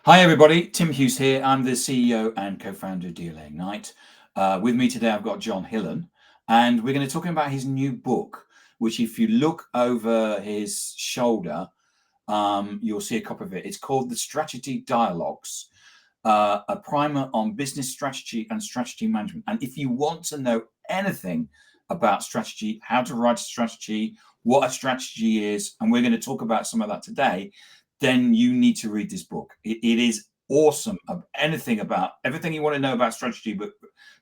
Hi, everybody. Tim Hughes here. I'm the CEO and co-founder of DLA Ignite. With me today, I've got John Hillen, and we're going to talk about his new book, which if you look over his shoulder, you'll see a copy of it. It's called The Strategy Dialogues, a primer on business strategy and strategy management. And if you want to know anything about strategy, how to write a strategy, what a strategy is, and we're going to talk about some of that today, then you need to read this book. It is awesome. Everything you want to know about strategy, but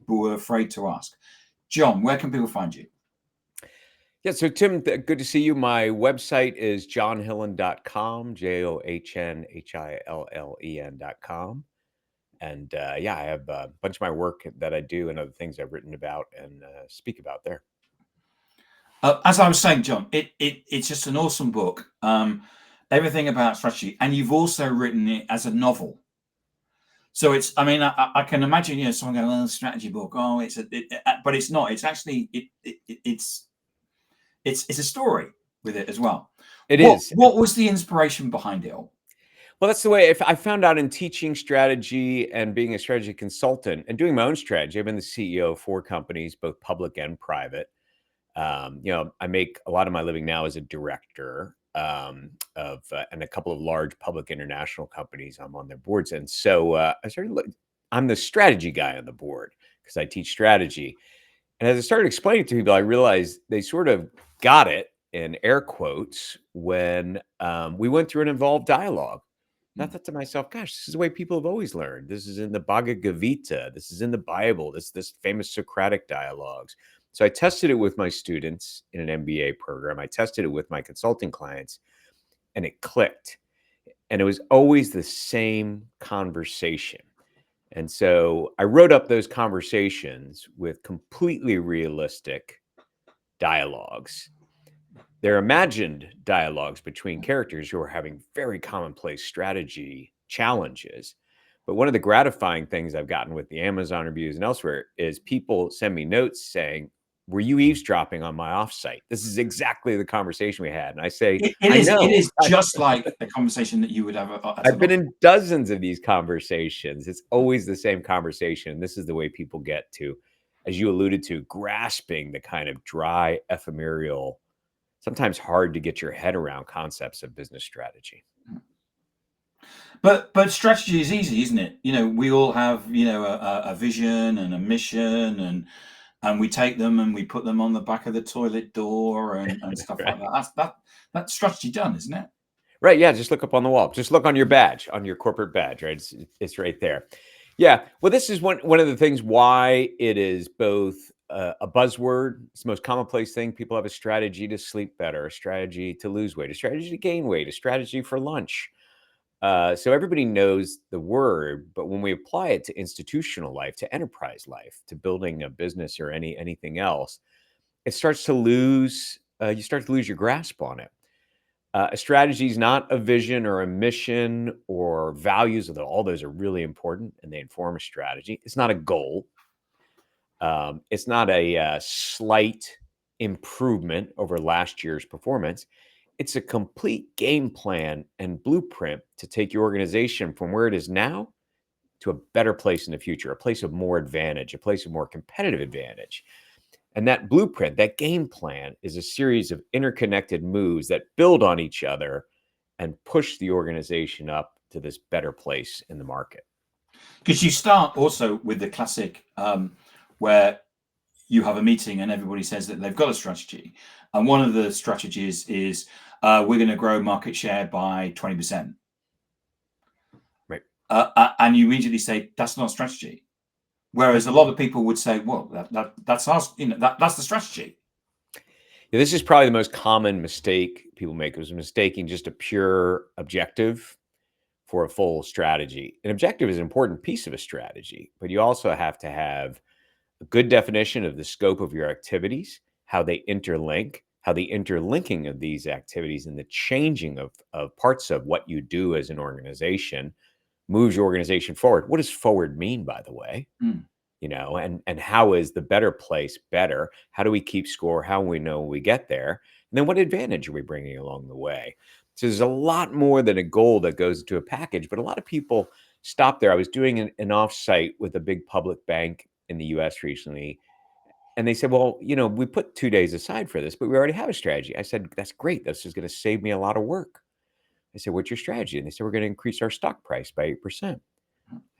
we're afraid to ask. John, where can people find you? Yeah, so Tim, good to see you. My website is johnhillen.com, JOHNHILLEN.com. And yeah, I have a bunch of my work that I do and other things I've written about and speak about there. As I was saying, John, it's just an awesome book. Everything about strategy, and you've also written it as a novel. So it's, I mean, I can imagine, someone going, "Oh, strategy book. Oh, but it's not. It's actually, it's a story with it as well." It is. What was the inspiration behind it all? Well, that's the way I found out in teaching strategy and being a strategy consultant and doing my own strategy. I've been the CEO of 4 companies, both public and private. I make a lot of my living now as a director of and a couple of large public international companies. I'm on their boards, and so I'm the strategy guy on the board because I teach strategy. And as I started explaining it to people, I realized they sort of got it in air quotes when we went through an involved dialogue. And I thought to myself, gosh, this is the way people have always learned. This is in the Bhagavad Gita. This is in the Bible. This famous Socratic dialogues. So I tested it with my students in an MBA program. I tested it with my consulting clients, and it clicked. And it was always the same conversation. And so I wrote up those conversations with completely realistic dialogues. They're imagined dialogues between characters who are having very commonplace strategy challenges. But one of the gratifying things I've gotten with the Amazon reviews and elsewhere is people send me notes saying, "Were you eavesdropping on my offsite?" This is exactly the conversation we had. And I say, I know. It is just like a conversation that you would have. I've been in dozens of these conversations. It's always the same conversation. This is the way people get to, as you alluded to, grasping the kind of dry, ephemeral, sometimes hard to get your head around concepts of business strategy. But strategy is easy, isn't it? We all have a vision and a mission, and we take them and we put them on the back of the toilet door and stuff Right. like that. That's strategy done, isn't it? Right. Yeah. Just look up on the wall. Just look on your badge, on your corporate badge. Right. It's right there. Yeah. Well, this is one of the things why it is both a buzzword. It's the most commonplace thing. People have a strategy to sleep better, a strategy to lose weight, a strategy to gain weight, a strategy for lunch. So everybody knows the word, but when we apply it to institutional life, to enterprise life, to building a business or anything else, it starts to lose. You start to lose your grasp on it. A strategy is not a vision or a mission or values, although all those are really important and they inform a strategy. It's not a goal. It's not a slight improvement over last year's performance. It's a complete game plan and blueprint to take your organization from where it is now to a better place in the future, a place of more advantage, a place of more competitive advantage. And that blueprint, that game plan, is a series of interconnected moves that build on each other and push the organization up to this better place in the market. Because you start also with the classic where you have a meeting and everybody says that they've got a strategy. And one of the strategies is we're going to grow market share by 20%. Right. And you immediately say, that's not strategy. Whereas a lot of people would say, well, that's us, that's the strategy. Yeah, this is probably the most common mistake people make, is mistaking just a pure objective for a full strategy. An objective is an important piece of a strategy, but you also have to have a good definition of the scope of your activities, how they interlink, how the interlinking of these activities and the changing of parts of what you do as an organization moves your organization forward. What does forward mean, by the way? And how is the better place better? How do we keep score? How do we know we get there? And then what advantage are we bringing along the way? So there's a lot more than a goal that goes into a package, but a lot of people stop there. I was doing an offsite with a big public bank in the US recently, and they said, well, we put 2 days aside for this, but we already have a strategy. I said, that's great. This is going to save me a lot of work. I said, what's your strategy? And they said, we're going to increase our stock price by 8%. I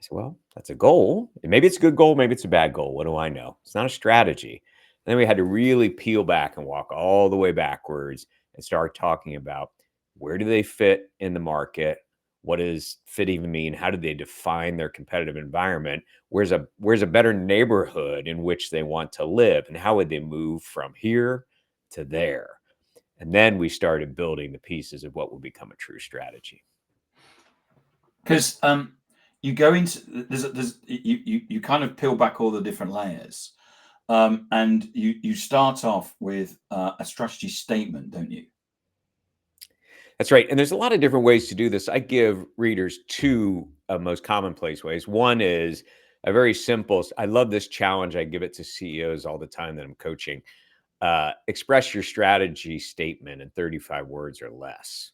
said, well, that's a goal. And maybe it's a good goal. Maybe it's a bad goal. What do I know? It's not a strategy. And then we had to really peel back and walk all the way backwards and start talking about where do they fit in the market? What does fit even mean? How do they define their competitive environment? Where's a better neighborhood in which they want to live? And how would they move from here to there? And then we started building the pieces of what will become a true strategy. Because you go into you kind of peel back all the different layers, and you start off with a strategy statement, don't you? That's right. And there's a lot of different ways to do this. I give readers two most commonplace ways. One is a very simple, I love this challenge. I give it to CEOs all the time that I'm coaching. Express your strategy statement in 35 words or less.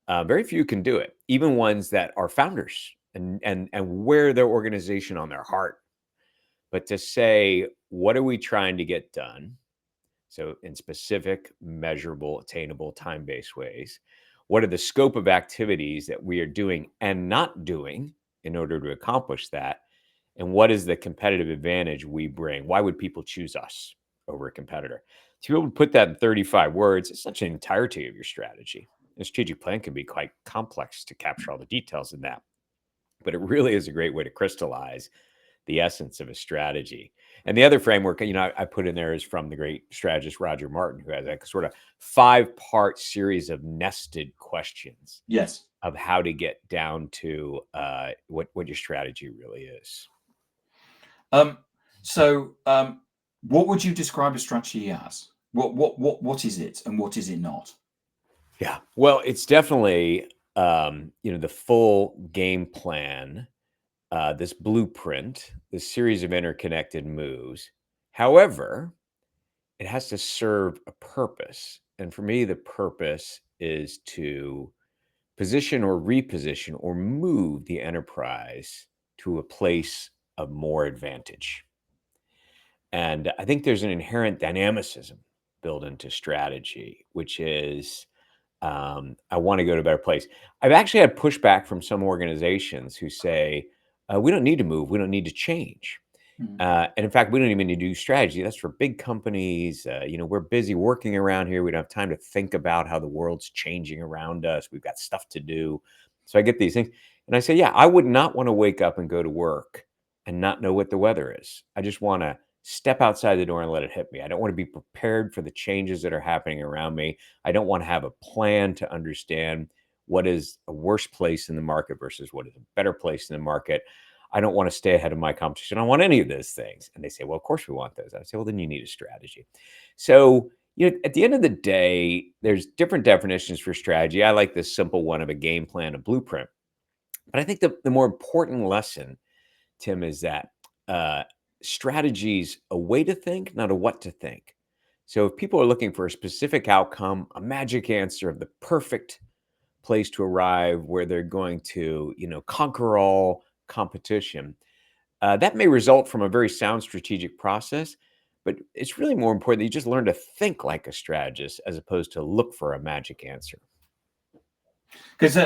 Very few can do it, even ones that are founders and wear their organization on their heart. But to say, what are we trying to get done? So in specific, measurable, attainable, time-based ways. What are the scope of activities that we are doing and not doing in order to accomplish that? And what is the competitive advantage we bring? Why would people choose us over a competitor? To be able to put that in 35 words, it's such an entirety of your strategy. A strategic plan can be quite complex to capture all the details in that, but it really is a great way to crystallize the essence of a strategy. And the other framework, I put in there is from the great strategist Roger Martin, who has a sort of 5-part series of nested questions. Yes. Of how to get down to what your strategy really is. So, what would you describe a strategy as? What is it, and what is it not? Yeah, well, it's definitely the full game plan, this blueprint, this series of interconnected moves. However, it has to serve a purpose, and for me, the purpose is to position or reposition or move the enterprise to a place of more advantage. And I think there's an inherent dynamicism built into strategy, which is I want to go to a better place. I've actually had pushback from some organizations who say, we don't need to move, we don't need to change. And in fact, we don't even need to do strategy. That's for big companies. We're busy working around here. We don't have time to think about how the world's changing around us. We've got stuff to do. So I get these things. And I say, yeah, I would not want to wake up and go to work and not know what the weather is. I just want to step outside the door and let it hit me. I don't want to be prepared for the changes that are happening around me. I don't want to have a plan to understand what is a worse place in the market versus what is a better place in the market. I don't want to stay ahead of my competition. I don't want any of those things. And they say, well, of course we want those. I say, well, then you need a strategy. So, at the end of the day, there's different definitions for strategy. I like this simple one of a game plan, a blueprint. But I think the more important lesson, Tim, is that strategy's a way to think, not a what to think. So if people are looking for a specific outcome, a magic answer of the perfect place to arrive where they're going to, conquer all competition, that may result from a very sound strategic process, but it's really more important that you just learn to think like a strategist as opposed to look for a magic answer. Because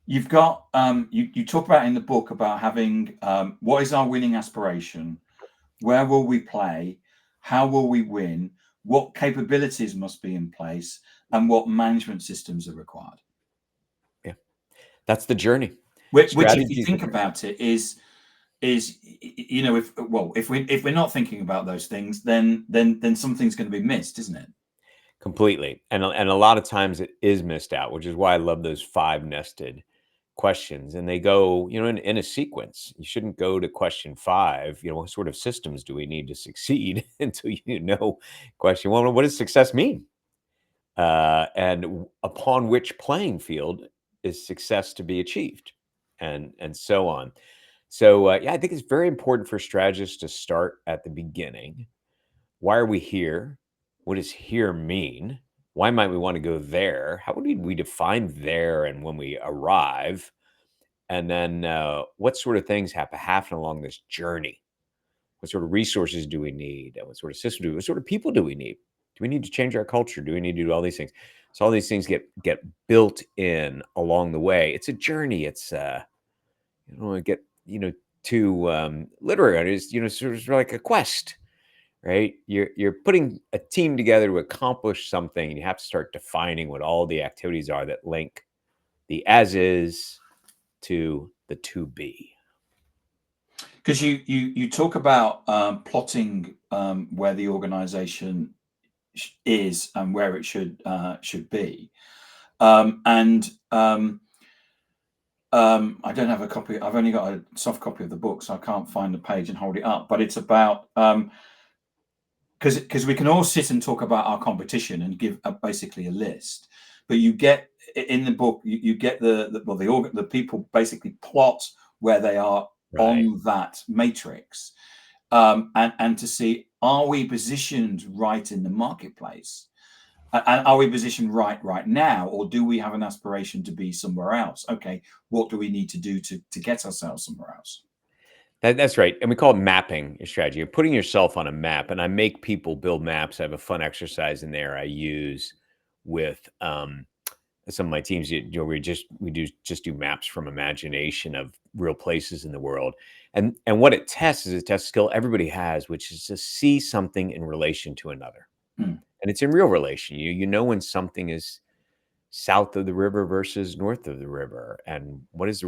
you've got you talk about in the book about having what is our winning aspiration, where will we play, how will we win, what capabilities must be in place, and what management systems are required. Yeah, that's the journey. Which if you think about it, is if we're not thinking about those things, then something's going to be missed, isn't it? Completely. And a lot of times it is missed out, which is why I love those 5 nested questions. And they go, in a sequence. You shouldn't go to question 5, what sort of systems do we need to succeed until question 1, what does success mean? And upon which playing field is success to be achieved? And so on. So I think it's very important for strategists to start at the beginning. Why are we here? What does here mean? Why might we want to go there? How would we define there and when we arrive? And then what sort of things have to happen along this journey? What sort of resources do we need? And what sort of system do we, what sort of people do we need? Do we need to change our culture? Do we need to do all these things? So all these things get built in along the way. It's a journey. It's get to literary. It's sort of like a quest, right? You're putting a team together to accomplish something, and you have to start defining what all the activities are that link the as is to the to be. Because you talk about plotting where the organization is and where it should be, and I don't have a copy. I've only got a soft copy of the book, so I can't find the page and hold it up. But it's about because we can all sit and talk about our competition and give basically a list, but you get in the book you get the people basically plot where they are on that matrix, and to see, are we positioned right in the marketplace, and are we positioned right now, or do we have an aspiration to be somewhere else? Okay, what do we need to do to get ourselves somewhere else? That's right. And we call it mapping your strategy. You're putting yourself on a map. And I make people build maps. I have a fun exercise in there I use with some of my teams. We do maps from imagination of real places in the world. And what it tests is it tests a skill everybody has, which is to see something in relation to another. And it's in real relation. You know when something is south of the river versus north of the river, and where is the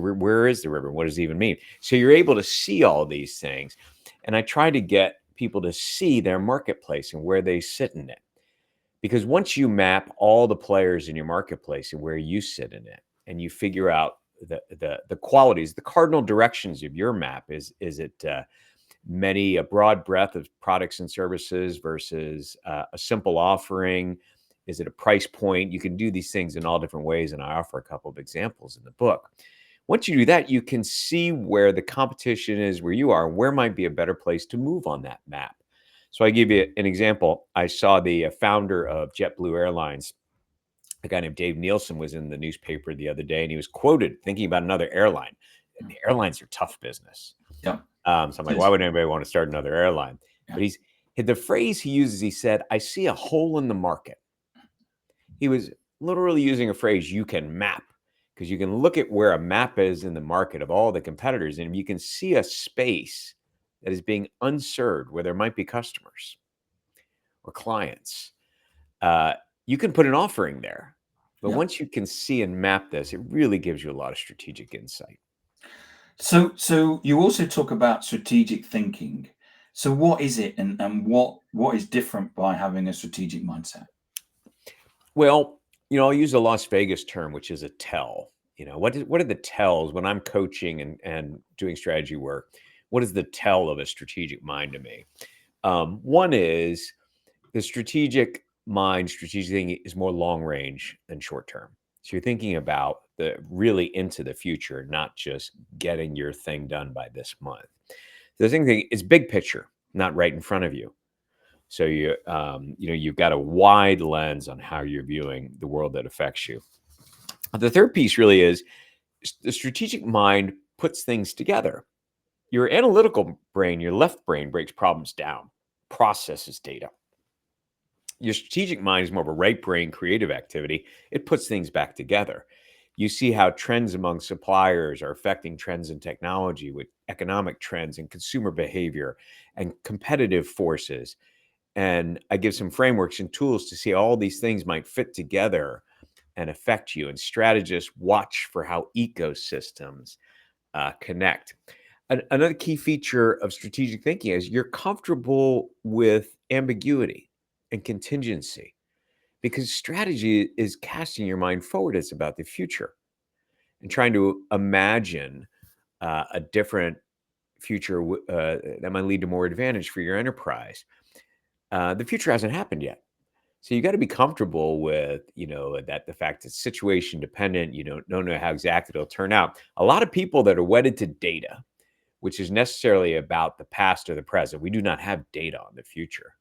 river, what does it even mean? So you're able to see all these things, and I try to get people to see their marketplace and where they sit in it, because once you map all the players in your marketplace and where you sit in it, and you figure out the qualities, the cardinal directions of your map, is it a broad breadth of products and services versus a simple offering? Is it a price point? You can do these things in all different ways, and I offer a couple of examples in the book. Once you do that, you can see where the competition is, where you are, and where might be a better place to move on that map. So I give you an example. I saw the founder of JetBlue Airlines, a guy named Dave Nielsen, was in the newspaper the other day, and he was quoted thinking about another airline. The airlines are tough business. Yeah. So I'm like, why would anybody want to start another airline? Yeah. But the phrase he uses, he said, I see a hole in the market. He was literally using a phrase you can map, because you can look at where a map is in the market of all the competitors, and you can see a space that is being unserved where there might be customers or clients. You can put an offering there. But once you can see and map this, it really gives you a lot of strategic insight. So you also talk about strategic thinking. So what is it, and what is different by having a strategic mindset? Well, I'll use a Las Vegas term, which is a tell. What are the tells when I'm coaching and doing strategy work? What is the tell of a strategic mind to me? One is the strategic mind, strategic thinking is more long range than short term. So you're thinking about really into the future, not just getting your thing done by this month. The thing is big picture, not right in front of you. So you've got a wide lens on how you're viewing the world that affects you. The third piece really is the strategic mind puts things together. Your analytical brain, your left brain, breaks problems down, processes data. Your strategic mind is more of a right brain creative activity. It puts things back together. You see how trends among suppliers are affecting trends in technology, with economic trends and consumer behavior and competitive forces. And I give some frameworks and tools to see how all these things might fit together and affect you. And strategists watch for how ecosystems connect. Another key feature of strategic thinking is you're comfortable with ambiguity and contingency, because strategy is casting your mind forward. It's about the future and trying to imagine a different future that might lead to more advantage for your enterprise. The future hasn't happened yet. So you got to be comfortable with, that the fact it's situation dependent. You don't know how exactly it'll turn out. A lot of people that are wedded to data, which is necessarily about the past or the present. We do not have data on the future.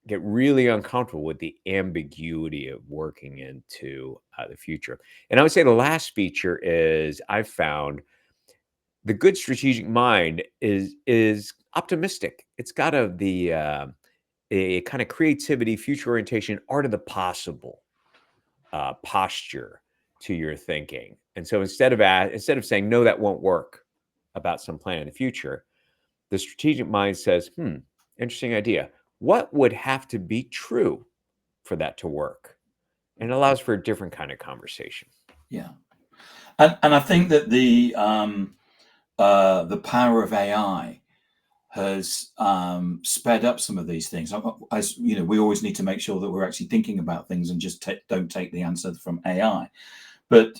get really uncomfortable with the ambiguity of working into the future. And I would say the last feature is I've found the good strategic mind is optimistic. It's got a kind of creativity, future orientation, art of the possible posture to your thinking. And so instead of saying no, that won't work about some plan in the future, the strategic mind says, interesting idea. What would have to be true for that to work? And it allows for a different kind of conversation. Yeah. And I think that the power of AI has sped up some of these things. As you know, we always need to make sure that we're actually thinking about things and just don't take the answer from AI. But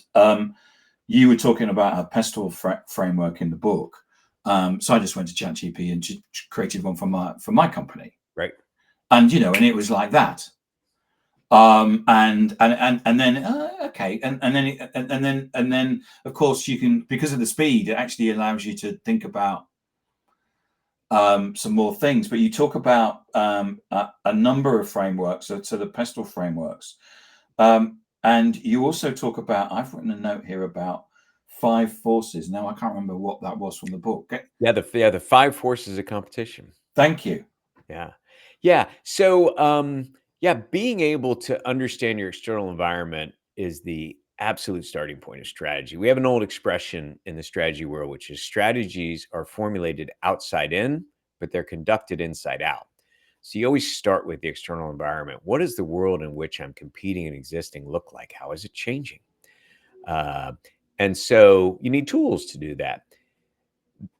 you were talking about a pestle framework in the book. So I just went to ChatGPT and created one for my company. Right. And and it was like that. And then okay, and then of course you can, because of the speed, it actually allows you to think about some more things. But you talk about a number of frameworks, so the pestle frameworks, and you also talk about, I've written a note here about 5 forces. Now I can't remember what that was from the book. The 5 forces of competition. Thank you. Yeah. So being able to understand your external environment is the absolute starting point of strategy. We have an old expression in the strategy world, which is strategies are formulated outside in, but they're conducted inside out. So you always start with the external environment. What does the world in which I'm competing and existing look like? How is it changing? And so you need tools to do that.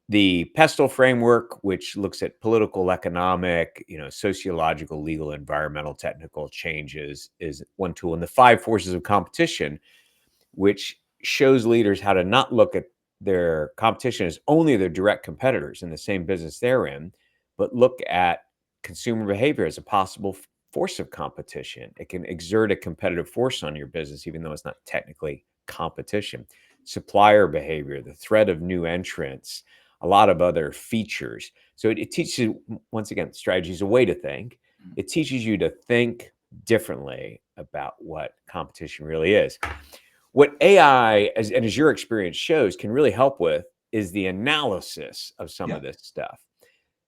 The pestle framework, which looks at political, economic, sociological, legal, environmental, technical changes, is one tool. And the 5 forces of competition, which shows leaders how to not look at their competition as only their direct competitors in the same business they're in, but look at consumer behavior as a possible force of competition. It can exert a competitive force on your business, even though it's not technically competition. Supplier behavior, the threat of new entrants, a lot of other features. So it teaches you, once again, strategy is a way to think. It teaches you to think differently about what competition really is. What AI, as your experience shows, can really help with is the analysis of some of this stuff.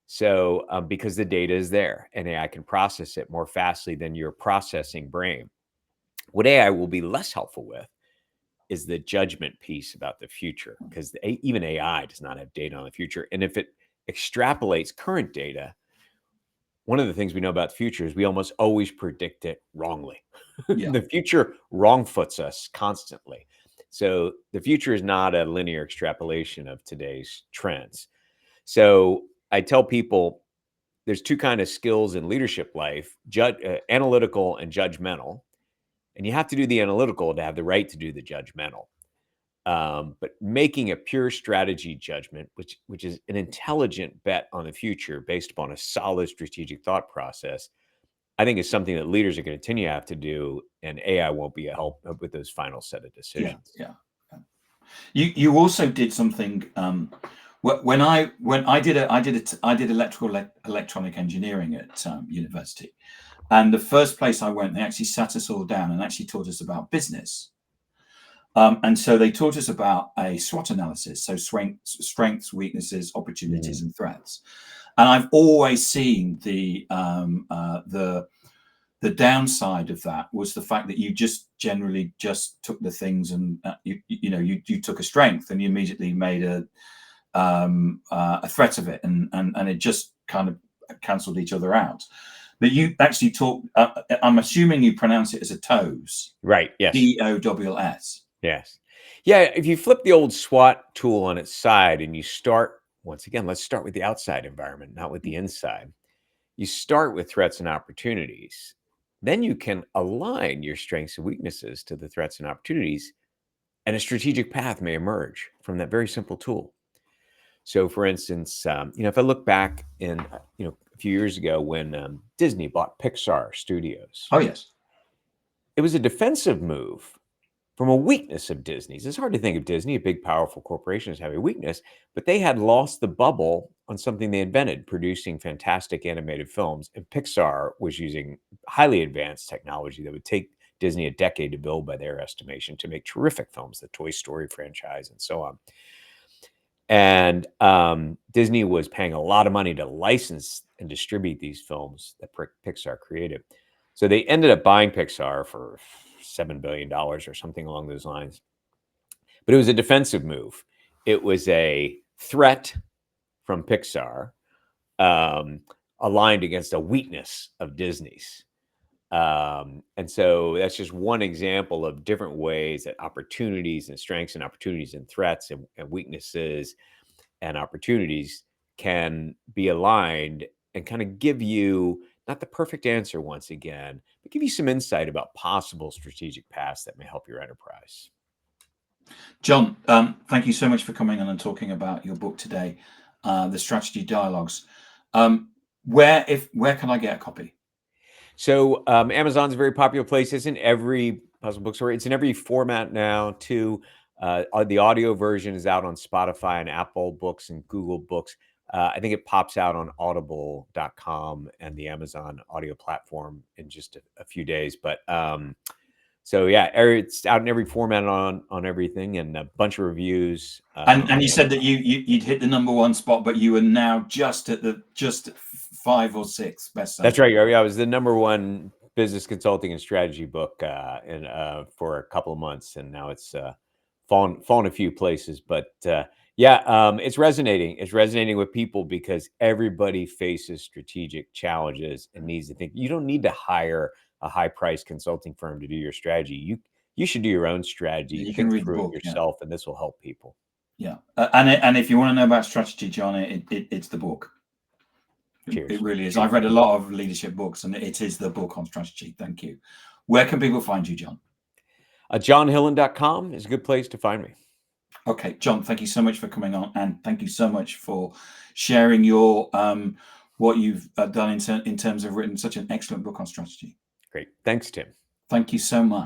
So because the data is there and AI can process it more fastly than your processing brain. What AI will be less helpful with is the judgment piece about the future, because even AI does not have data on the future. And if it extrapolates current data, one of the things we know about the future is we almost always predict it wrongly. The future wrongfoots us constantly. So the future is not a linear extrapolation of today's trends. So I tell people there's 2 kind of skills in leadership life, analytical and judgmental. And you have to do the analytical to have the right to do the judgmental. But making a pure strategy judgment, which is an intelligent bet on the future based upon a solid strategic thought process, I think is something that leaders are going to continue to have to do, and AI won't be a help with those final set of decisions. Yeah. You also did something. When I did electronic engineering at university, and the first place I went, they actually sat us all down and actually taught us about business. And so they taught us about a SWOT analysis, so strengths, weaknesses, opportunities, and threats. And I've always seen the downside of that was the fact that you just generally just took the things and you took a strength and you immediately made a threat of it, and it just kind of cancelled each other out. But you actually talk. I'm assuming you pronounce it as a TOWS. Right. Yes. TOWS. Yes. Yeah. If you flip the old SWOT tool on its side and you start, once again, let's start with the outside environment, not with the inside. You start with threats and opportunities. Then you can align your strengths and weaknesses to the threats and opportunities, and a strategic path may emerge from that very simple tool. So, for instance, if I look back in, a few years ago when Disney bought Pixar Studios. Oh, yes. It was a defensive move from a weakness of Disney's. It's hard to think of Disney, a big, powerful corporation, as having a weakness, but they had lost the bubble on something they invented, producing fantastic animated films. And Pixar was using highly advanced technology that would take Disney a decade to build by their estimation to make terrific films, the Toy Story franchise and so on. And Disney was paying a lot of money to license and distribute these films that Pixar created. So they ended up buying Pixar for $7 billion or something along those lines. But it was a defensive move. It was a threat from Pixar aligned against a weakness of Disney's. And so that's just one example of different ways that opportunities and strengths and opportunities and threats and weaknesses and opportunities can be aligned and kind of give you not the perfect answer once again, but give you some insight about possible strategic paths that may help your enterprise. John, thank you so much for coming on and talking about your book today, the Strategy Dialogues. Where can I get a copy? So Amazon's a very popular place. It's in every puzzle bookstore. It's in every format now too. The audio version is out on Spotify and Apple Books and Google Books. I think it pops out on audible.com and the Amazon audio platform in just a few days. But so yeah, it's out in every format on everything, and a bunch of reviews. And you said that you'd hit the #1 spot, but you were now just 5 or 6 bestsellers. That's right. I was the #1 business consulting and strategy book for a couple of months, and now it's fallen a few places. But it's resonating. It's resonating with people because everybody faces strategic challenges and needs to think. You don't need to hire a high-priced consulting firm to do your strategy. You should do your own strategy. You think can read through the book, it yourself, and this will help people. Yeah, and if you want to know about strategy, John, it's the book. Cheers. It really is. I've read a lot of leadership books, and it is the book on strategy. Thank you. Where can people find you, John? JohnHillen.com is a good place to find me. Okay, John, thank you so much for coming on, and thank you so much for sharing your what you've done in terms of written such an excellent book on strategy. Great. Thanks, Tim. Thank you so much.